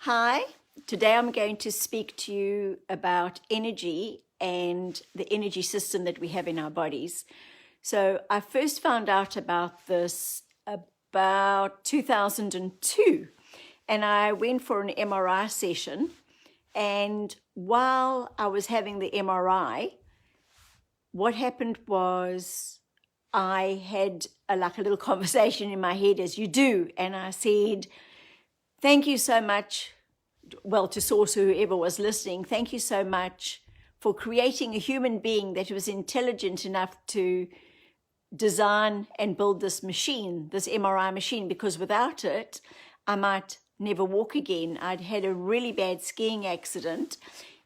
Hi, today I'm going to speak to you about energy and the energy system that we have in our bodies. So I first found out about this about 2002, and I went for an MRI session. And while I was having the MRI, what happened was I had a little conversation in my head, as you do, and I said, thank you so much, well, to Source or whoever was listening, thank you so much for creating a human being that was intelligent enough to design and build this machine, this MRI machine, because without it, I might never walk again. I'd had a really bad skiing accident,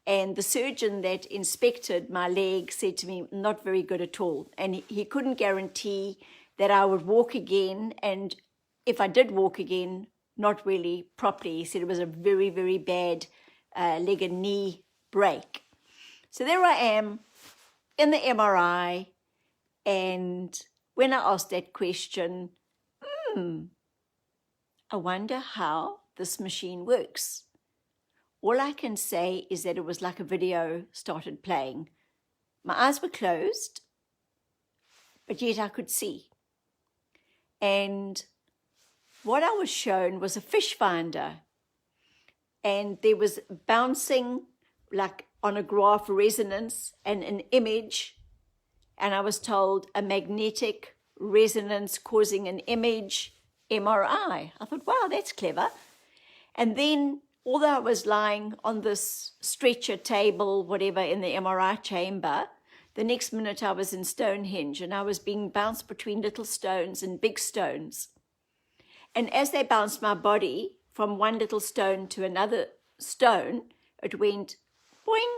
and the surgeon that inspected my leg said to me, not very good at all. And he couldn't guarantee that I would walk again, and if I did walk again, not really properly. He said it was a very, very bad leg and knee break. So there I am in the MRI, and when I asked that question, I wonder how this machine works. All I can say is that it was like a video started playing. My eyes were closed, but yet I could see. And what I was shown was a fish finder, and there was bouncing like on a graph resonance and an image, and I was told a magnetic resonance causing an image MRI. I thought, wow, that's clever. And then although I was lying on this stretcher table, whatever, in the MRI chamber, the next minute I was in Stonehenge, and I was being bounced between little stones and big stones. And as they bounced my body from one little stone to another stone, it went boing,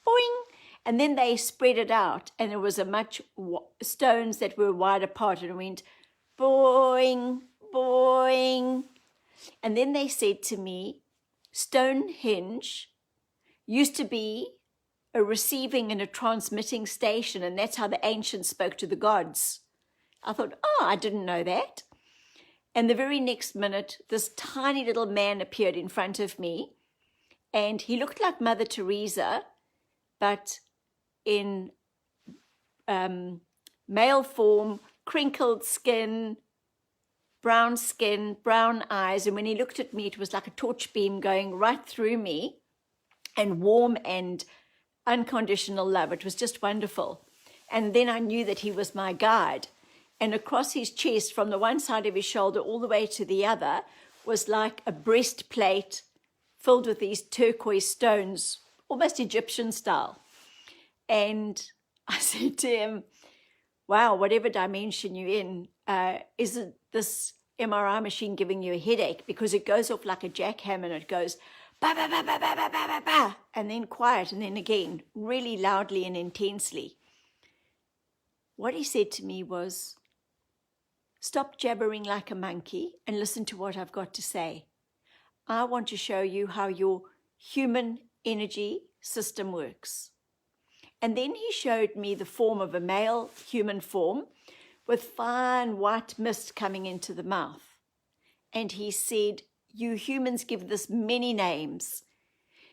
boing, and then they spread it out, and there was a much stones that were wide apart, and it went boing, boing. And then they said to me, Stonehenge used to be a receiving and a transmitting station, and that's how the ancients spoke to the gods. I thought, oh, I didn't know that. And the very next minute, this tiny little man appeared in front of me, and he looked like Mother Teresa, but in male form, crinkled skin, brown eyes. And when he looked at me, it was like a torch beam going right through me, and warm and unconditional love. It was just wonderful. And then I knew that he was my guide. And across his chest, from the one side of his shoulder all the way to the other, was like a breastplate filled with these turquoise stones, almost Egyptian style. And I said to him, wow, whatever dimension you're in, isn't this MRI machine giving you a headache? Because it goes off like a jackhammer, and it goes ba ba ba ba ba ba ba ba ba, and then quiet, and then again, really loudly and intensely. What he said to me was, stop jabbering like a monkey and listen to what I've got to say. I want to show you how your human energy system works. And then he showed me the form of a male human form with fine white mist coming into the mouth. And he said, you humans give this many names.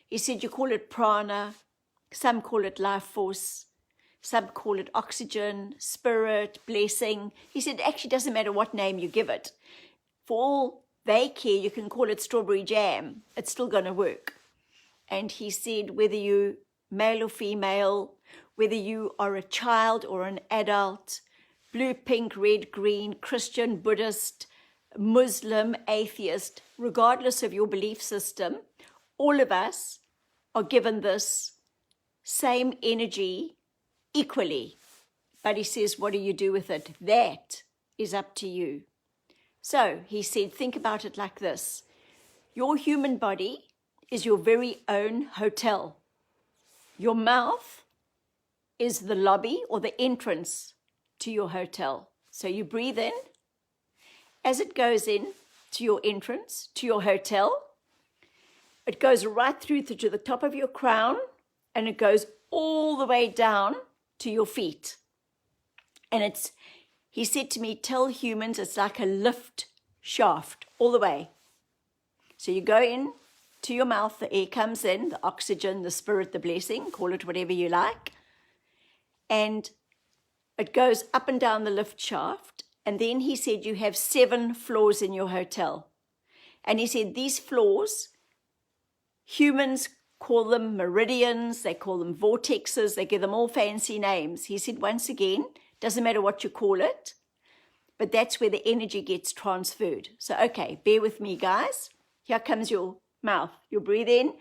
He said, you call it prana, some call it life force, some call it oxygen, spirit, blessing. He said, it actually doesn't matter what name you give it. For all they care, you can call it strawberry jam. It's still going to work. And he said, whether you male or female, whether you are a child or an adult, blue, pink, red, green, Christian, Buddhist, Muslim, atheist, regardless of your belief system, all of us are given this same energy equally. But he says, what do you do with it? That is up to you. So he said, think about it like this. Your human body is your very own hotel. Your mouth is the lobby or the entrance to your hotel. So you breathe in. As it goes in to your entrance, to your hotel, it goes right through to the top of your crown, and it goes all the way down to your feet. And he said to me, tell humans it's like a lift shaft all the way. So you go in to your mouth, the air comes in, the oxygen, the spirit, the blessing, call it whatever you like. And it goes up and down the lift shaft. And then he said you have 7 floors in your hotel. And he said these floors, humans call them meridians, they call them vortexes, they give them all fancy names. He said, once again, doesn't matter what you call it, but that's where the energy gets transferred. So, okay, bear with me, guys. Here comes your mouth. You breathe in.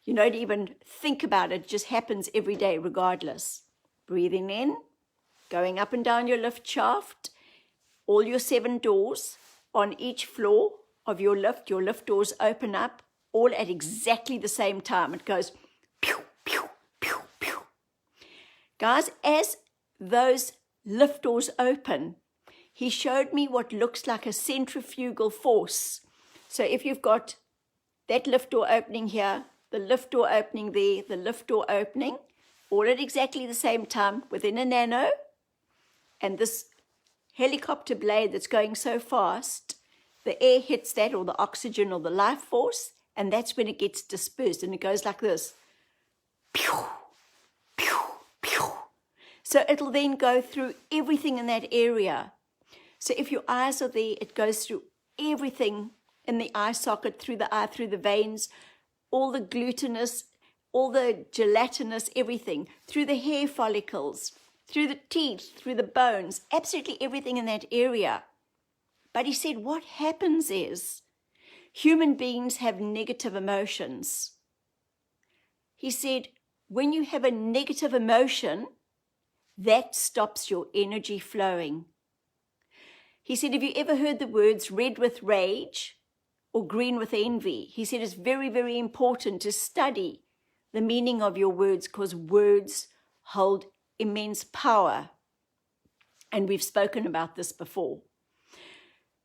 You don't even think about it. It just happens every day regardless. Breathing in, going up and down your lift shaft, all your 7 doors on each floor of your lift doors open up all at exactly the same time. It goes pew, pew, pew, pew. Guys, as those lift doors open, he showed me what looks like a centrifugal force. So if you've got that lift door opening here, the lift door opening there, the lift door opening, all at exactly the same time within a nano, and this helicopter blade that's going so fast, the air hits that, or the oxygen or the life force, and that's when it gets dispersed, and it goes like this. Pew, pew, pew. So it'll then go through everything in that area. So if your eyes are there, it goes through everything in the eye socket, through the eye, through the veins, all the glutinous, all the gelatinous, everything, through the hair follicles, through the teeth, through the bones, absolutely everything in that area. But he said what happens is human beings have negative emotions. He said when you have a negative emotion, that stops your energy flowing. He said, have you ever heard the words red with rage or green with envy? He said it's very, very important to study the meaning of your words because words hold immense power. And we've spoken about this before.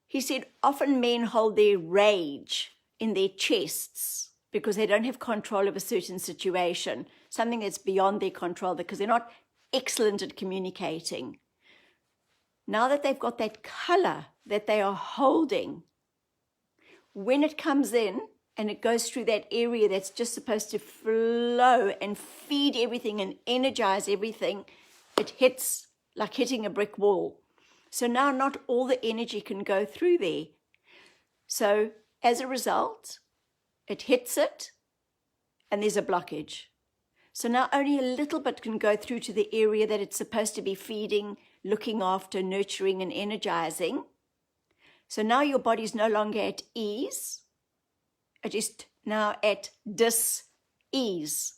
He said often men hold their rage in their chests because they don't have control of a certain situation, something that's beyond their control because they're not excellent at communicating. Now that they've got that color that they are holding, when it comes in and it goes through that area that's just supposed to flow and feed everything and energize everything, it hits like hitting a brick wall. So now not all the energy can go through there. So as a result, it hits it and there's a blockage. So now only a little bit can go through to the area that it's supposed to be feeding, looking after, nurturing, and energizing. So now your body's no longer at ease. It is now at dis-ease.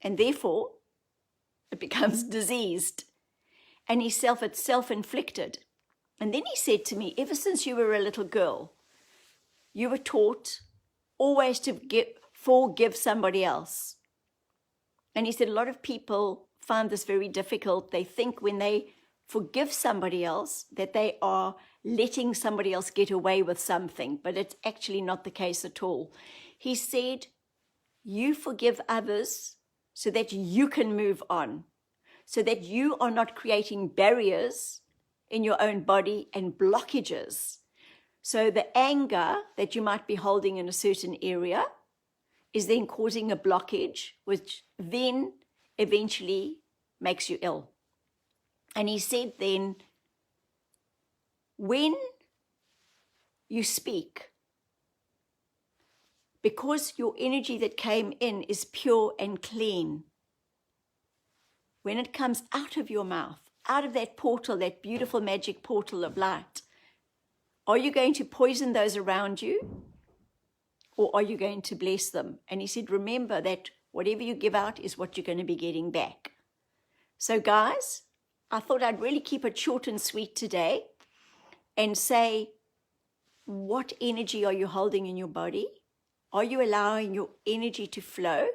And therefore, it becomes diseased. And it's self-inflicted. And then he said to me, ever since you were a little girl, you were taught always to forgive somebody else. And he said a lot of people find this very difficult. They think when they forgive somebody else that they are letting somebody else get away with something, but it's actually not the case at all. He said, you forgive others so that you can move on, so that you are not creating barriers in your own body and blockages. So the anger that you might be holding in a certain area is then causing a blockage, which then eventually makes you ill. And he said then, when you speak, because your energy that came in is pure and clean, when it comes out of your mouth, out of that portal, that beautiful magic portal of light, are you going to poison those around you or are you going to bless them? And he said, remember that whatever you give out is what you're going to be getting back. So guys, I thought I'd really keep it short and sweet today and say, what energy are you holding in your body? Are you allowing your energy to flow?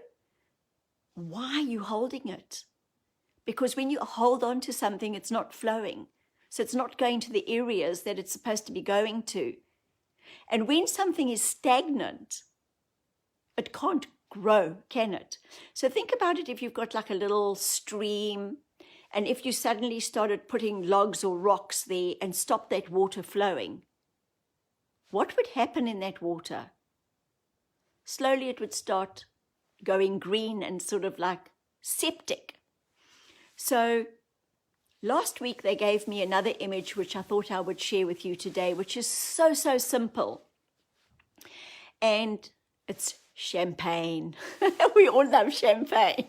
Why are you holding it? Because when you hold on to something, it's not flowing. So it's not going to the areas that it's supposed to be going to. And when something is stagnant, it can't grow, can it? So think about it if you've got like a little stream, and if you suddenly started putting logs or rocks there and stopped that water flowing, what would happen in that water? Slowly it would start going green and sort of like septic. So last week they gave me another image which I thought I would share with you today, which is so simple. And it's champagne. We all love champagne.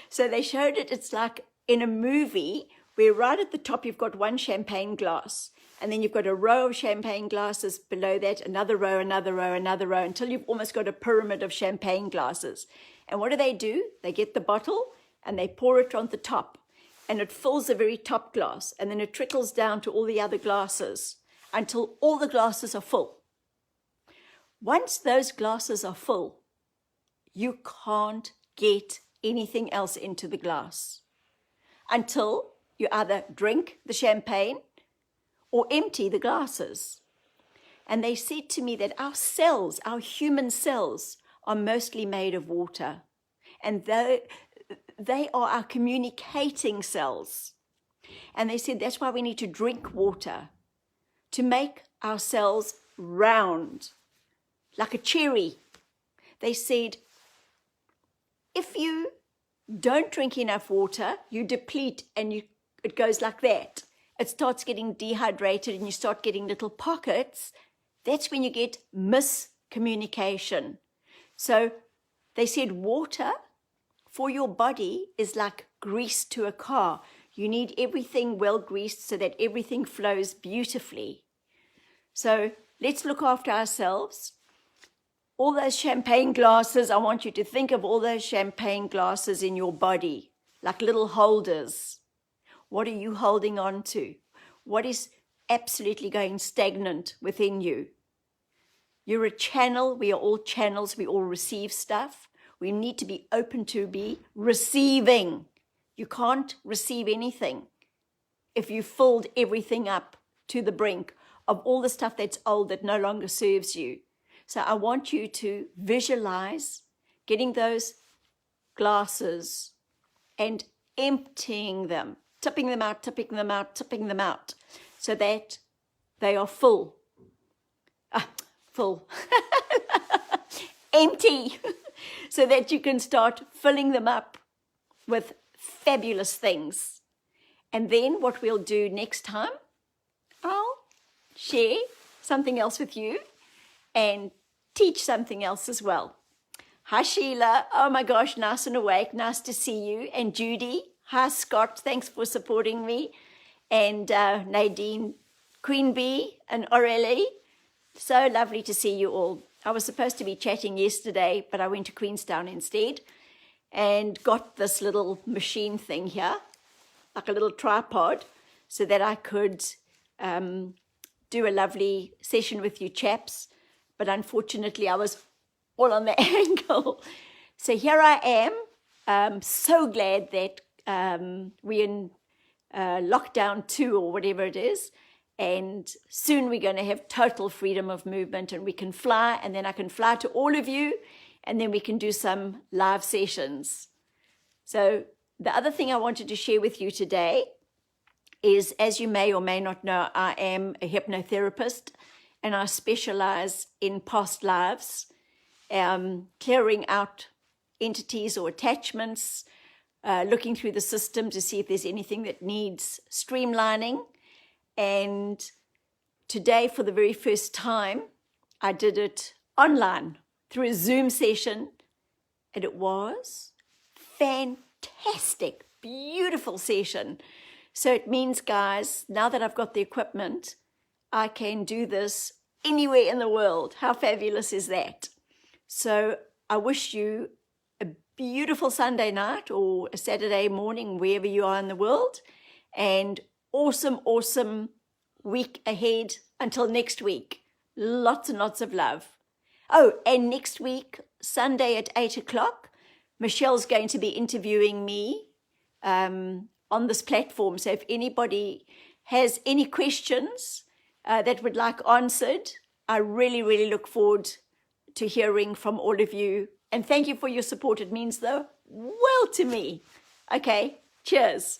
So they showed it, it's like in a movie where right at the top you've got one champagne glass, and then you've got a row of champagne glasses below that, another row, another row, another row, until you've almost got a pyramid of champagne glasses. And what do? They get the bottle and they pour it on the top, and it fills the very top glass, and then it trickles down to all the other glasses until all the glasses are full. Once those glasses are full, you can't get anything else into the glass until you either drink the champagne or empty the glasses. And they said to me that our cells, our human cells, are mostly made of water. And they are our communicating cells. And they said that's why we need to drink water, to make our cells round, like a cherry. They said, if you don't drink enough water, you deplete, and it goes like that. It starts getting dehydrated and you start getting little pockets. That's when you get miscommunication. So they said water for your body is like grease to a car. You need everything well greased so that everything flows beautifully. So let's look after ourselves. All those champagne glasses, I want you to think of all those champagne glasses in your body, like little holders. What are you holding on to? What is absolutely going stagnant within you? You're a channel. We are all channels. We all receive stuff. We need to be open to be receiving. You can't receive anything if you filled everything up to the brink of all the stuff that's old that no longer serves you. So I want you to visualize getting those glasses and emptying them, tipping them out, tipping them out, tipping them out, so that they are full. Full. Empty. So that you can start filling them up with fabulous things. And then what we'll do next time, I'll share something else with you and teach something else as well. Hi, Sheila. Oh my gosh, nice and awake. Nice to see you. And Judy. Hi, Scott. Thanks for supporting me. And Nadine, Queen Bee, and Aurelie. So lovely to see you all. I was supposed to be chatting yesterday, but I went to Queenstown instead and got this little machine thing here, like a little tripod, so that I could do a lovely session with you chaps. But unfortunately, I was all on the angle. So here I am. I'm so glad that we're in lockdown 2 or whatever it is. And soon we're going to have total freedom of movement, and we can fly, and then I can fly to all of you, and then we can do some live sessions. So the other thing I wanted to share with you today is, as you may or may not know, I am a hypnotherapist, and I specialize in past lives, clearing out entities or attachments, looking through the system to see if there's anything that needs streamlining. And today, for the very first time, I did it online through a Zoom session, and it was fantastic, beautiful session. So it means, guys, now that I've got the equipment, I can do this anywhere in the world. How fabulous is that? So I wish you a beautiful Sunday night or a Saturday morning, wherever you are in the world, and awesome week ahead until next week. Lots and lots of love. Oh, and next week, Sunday at 8 o'clock, Michelle's going to be interviewing me on this platform. So if anybody has any questions that would like answered, I really look forward to hearing from all of you. And thank you for your support. It means the world to me. Okay, cheers.